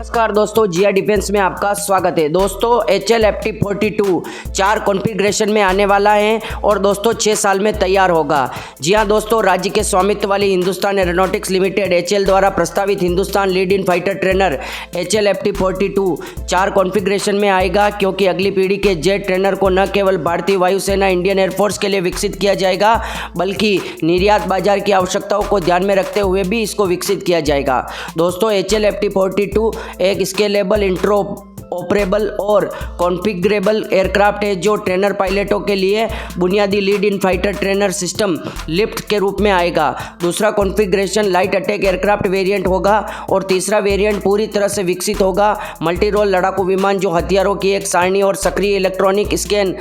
नमस्कार दोस्तों, जिया डिफेंस में आपका स्वागत है। दोस्तों HLFT42 4 कॉन्फ़िगरेशन में आने वाला है और दोस्तों 6 साल में तैयार होगा। जी हाँ दोस्तों, राज्य के स्वामित्व वाली हिंदुस्तान एरोनॉटिक्स लिमिटेड HL द्वारा प्रस्तावित Hindustan lead in fighter trainer HLFT42 4 configuration में आएगा, क्योंकि अगली पीढ़ी के जेट ट्रेनर को न केवल भारतीय वायुसेना इंडियन एयरफोर्स के लिए विकसित किया जाएगा, बल्कि निर्यात बाजार की आवश्यकताओं को ध्यान में रखते हुए भी इसको विकसित किया जाएगा। दोस्तों HLFT42 एक स्केलेबल ऑपरेबल और कॉन्फ़िगरेबल एयरक्राफ्ट है, जो ट्रेनर पायलटों के लिए बुनियादी lead in fighter trainer system lift के रूप में आएगा। दूसरा configuration light attack aircraft variant होगा और तीसरा वेरिएंट पूरी तरह से विकसित होगा मल्टी रोल लड़ाकू विमान, जो हथियारों की एक सारणी और सक्रिय इलेक्ट्रॉनिक स्कैन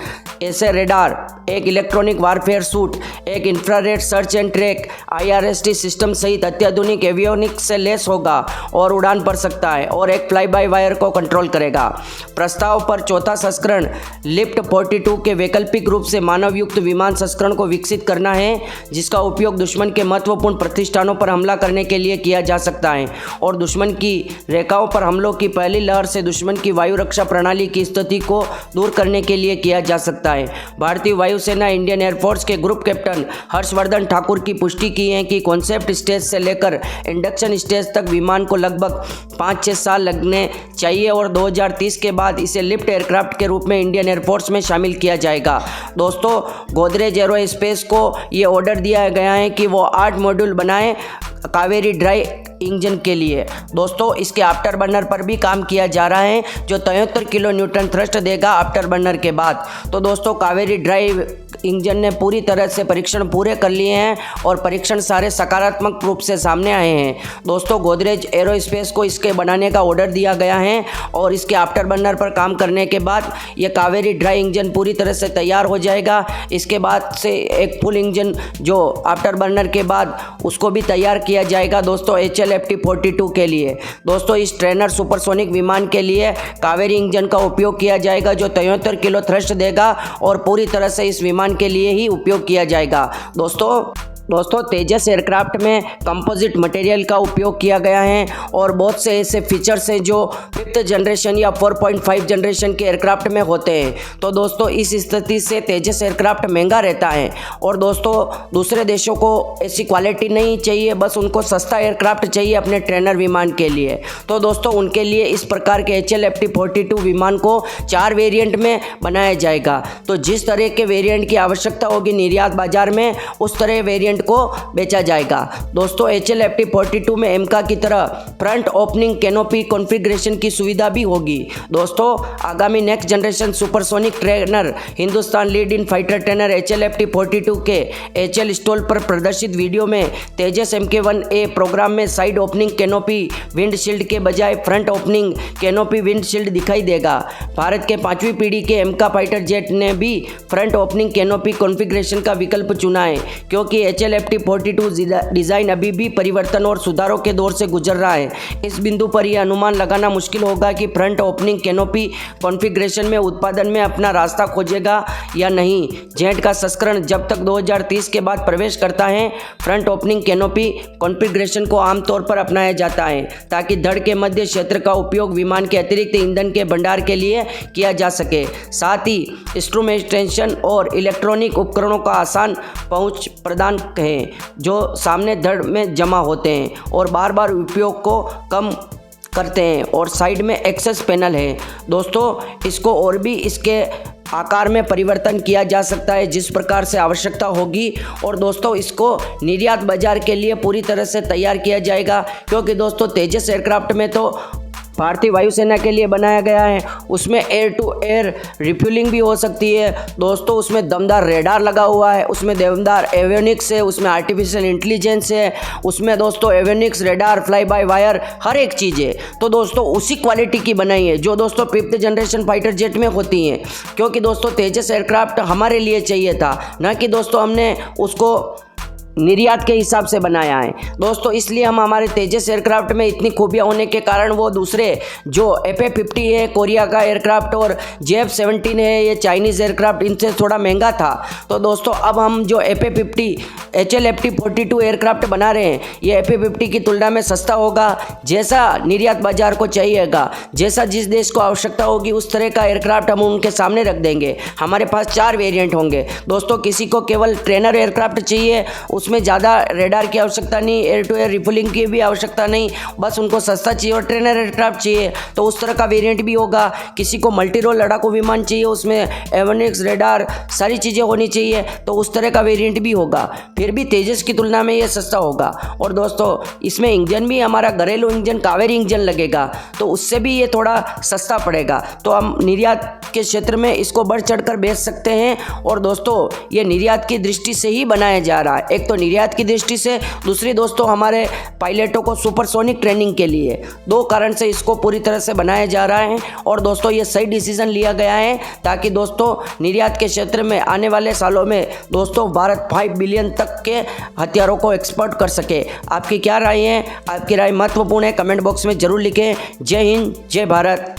ऐसे रेडार, एक इलेक्ट्रॉनिक वारफेयर सूट, एक infrared search and track IRST system सहित अत्याधुनिक एवियोनिक्स से लैस होगा और उड़ान भर सकता है और एक फ्लाई बाय वायर को कंट्रोल करेगा। प्रस्ताव पर चौथा संस्करण लिफ्ट 42 के वैकल्पिक रूप से मानव युक्त विमान संस्करण को विकसित करना है, जिसका उपयोग दुश्मन के महत्वपूर्ण प्रतिष्ठानों पर हमला करने के लिए किया जा सकता है और दुश्मन की रेखाओं पर हमलों की पहली लहर से दुश्मन की वायु रक्षा प्रणाली की स्थिति को दूर करने के लिए किया जा सकता है। भारतीय वायुसेना इंडियन एयरफोर्स के ग्रुप कैप्टन हर्षवर्धन ठाकुर की पुष्टि की है कि कॉन्सेप्ट स्टेज से लेकर इंडक्शन स्टेज तक विमान को लगभग 5-6 साल लगने चाहिए और 2030 के बाद इसे लिफ्ट एयरक्राफ्ट के रूप में इंडियन एयरफोर्स में शामिल किया जाएगा। दोस्तों गोदरेज एरोस्पेस को ये ऑर्डर दिया गया है कि वो 8 मॉड्यूल बनाए कावेरी ड्राई इंजन के लिए। दोस्तों इसके आफ्टर बर्नर पर भी काम किया जा रहा है, जो 73 किलो न्यूटन थ्रस्ट देगा आफ्टर बर्नर के बाद। तो दोस्तों कावेरी ड्राइव इंजन ने पूरी तरह से परीक्षण पूरे कर लिए हैं और परीक्षण सारे सकारात्मक रूप से सामने आए हैं। दोस्तों गोदरेज एरोस्पेस को इसके बनाने का ऑर्डर दिया गया है और इसके आफ्टर बर्नर पर काम करने के बाद ये कावेरी ड्राई इंजन पूरी तरह से तैयार हो जाएगा। इसके बाद से एक फुल इंजन जो आफ्टर बर्नर के बाद उसको भी तैयार किया जाएगा दोस्तों HLFT42 के लिए। दोस्तों इस ट्रेनर सुपरसोनिक विमान के लिए कावेरी इंजन का उपयोग किया जाएगा, जो 73 किलो थ्रस्ट देगा और पूरी तरह से इस विमान के लिए ही उपयोग किया जाएगा। दोस्तों तेजस एयरक्राफ्ट में कंपोजिट मटेरियल का उपयोग किया गया है और बहुत से ऐसे फीचर्स हैं जो 5th जनरेशन या 4.5 जनरेशन के एयरक्राफ्ट में होते हैं। तो दोस्तों इस स्थिति से तेजस एयरक्राफ्ट महंगा रहता है और दोस्तों दूसरे देशों को ऐसी क्वालिटी नहीं चाहिए, बस उनको सस्ता एयरक्राफ्ट चाहिए अपने ट्रेनर विमान के लिए। तो दोस्तों उनके लिए इस प्रकार के HLFT42 विमान को 4 वेरिएंट में बनाया जाएगा। तो जिस तरह के वेरिएंट की आवश्यकता होगी निर्यात बाजार में, उस तरह वेरिएंट को बेचा जाएगा। दोस्तों HLFT42 में एमका की तरह फ्रंट ओपनिंग कैनोपी कॉन्फ़िगरेशन की सुविधा भी होगी। दोस्तों आगामी next generation supersonic trainer Hindustan lead in fighter trainer HLFT42 के HL स्टॉल पर प्रदर्शित वीडियो में तेजस MK1A प्रोग्राम में साइड ओपनिंग कैनोपी विंडशील्ड के बजाय फ्रंट ओपनिंग कैनोपी विंडशील्ड दिखाई देगा। भारत के 5वीं पीढ़ी के एमका फाइटर जेट ने भी फ्रंट ओपनिंग कैनोपी कॉन्फ़िगरेशन का विकल्प चुना है, क्योंकि HLFT42 डिज़ाइन अभी भी परिवर्तन और सुधारों के दौर से गुजर रहा है। इस बिंदु पर यह अनुमान लगाना मुश्किल होगा कि फ्रंट ओपनिंग कैनोपी कॉन्फ़िगरेशन में उत्पादन में अपना रास्ता खोजेगा या नहीं। जेट का संस्करण जब तक 2030 के बाद प्रवेश करता है, फ्रंट ओपनिंग कैनोपी कॉन्फ़िगरेशन को आमतौर पर अपनाया जाता है, ताकि धड़ के मध्य क्षेत्र का उपयोग विमान के अतिरिक्त ईंधन के भंडार के लिए किया जा सके। साथ ही इंस्ट्रूमेंटेशन और इलेक्ट्रॉनिक उपकरणों का आसान पहुंच प्रदान है, जो सामने धड़ में जमा होते हैं और बार बार उपयोग को कम करते हैं। और साइड में एक्सेस पैनल है। दोस्तों इसको और भी इसके आकार में परिवर्तन किया जा सकता है जिस प्रकार से आवश्यकता होगी। और दोस्तों इसको निर्यात बाजार के लिए पूरी तरह से तैयार किया जाएगा, क्योंकि दोस्तों तेजस एयरक्राफ्ट में तो भारतीय वायुसेना के लिए बनाया गया है, उसमें एयर टू एयर रिफ्यूलिंग भी हो सकती है। दोस्तों उसमें दमदार रेडार लगा हुआ है, उसमें दमदार एवियोनिक्स है, उसमें आर्टिफिशियल इंटेलिजेंस है, उसमें दोस्तों avionics radar fly by wire हर एक चीज़ है। तो दोस्तों उसी क्वालिटी की बनाई है जो दोस्तों 5th जनरेशन फाइटर जेट में होती हैं, क्योंकि दोस्तों तेजस एयरक्राफ्ट हमारे लिए चाहिए था, ना कि दोस्तों हमने उसको निर्यात के हिसाब से बनाया है दोस्तों। इसलिए हम हमारे तेजस एयरक्राफ्ट में इतनी खूबियाँ होने के कारण वो दूसरे जो FA-50 है कोरिया का एयरक्राफ्ट और JF-17 है ये चाइनीज़ एयरक्राफ्ट इनसे थोड़ा महंगा था। तो दोस्तों अब हम जो FA-50 HLFT-42 एयरक्राफ्ट बना रहे हैं ये FA-50 की तुलना में सस्ता होगा। जैसा निर्यात बाजार को चाहिएगा, जैसा जिस देश को आवश्यकता होगी उस तरह का एयरक्राफ्ट हम उनके सामने रख देंगे। हमारे पास 4 वेरिएंट होंगे दोस्तों। किसी को केवल ट्रेनर एयरक्राफ्ट चाहिए, उसमें ज़्यादा रेडार की आवश्यकता नहीं, एयर टू एयर रिफुलिंग की भी आवश्यकता नहीं, बस उनको सस्ता चाहिए और ट्रेनर एयरक्राफ्ट चाहिए तो उस तरह का वेरिएंट भी होगा। किसी को मल्टी रोल लड़ाकू विमान चाहिए, उसमें एवियोनिक्स रेडार सारी चीज़ें होनी चाहिए तो उस तरह का वेरिएंट भी होगा। फिर भी तेजस की तुलना में ये सस्ता होगा। और दोस्तों इसमें इंजन भी हमारा घरेलू इंजन कावेरी इंजन लगेगा तो उससे भी ये थोड़ा सस्ता पड़ेगा। तो हम निर्यात के क्षेत्र में इसको बढ़ चढ़ कर बेच सकते हैं। और दोस्तों ये निर्यात की दृष्टि से ही बनाया जा रहा है, एक तो निर्यात की दृष्टि से, दूसरी दोस्तों हमारे पायलटों को सुपरसोनिक ट्रेनिंग के लिए। 2 कारण से इसको पूरी तरह से बनाया जा रहा है। और दोस्तों ये सही डिसीजन लिया गया है ताकि दोस्तों निर्यात के क्षेत्र में आने वाले सालों में दोस्तों भारत 5 बिलियन तक के हथियारों को एक्सपोर्ट कर सके। आपकी क्या राय है? आपकी राय महत्वपूर्ण है, कमेंट बॉक्स में जरूर लिखें। जय हिंद, जय भारत।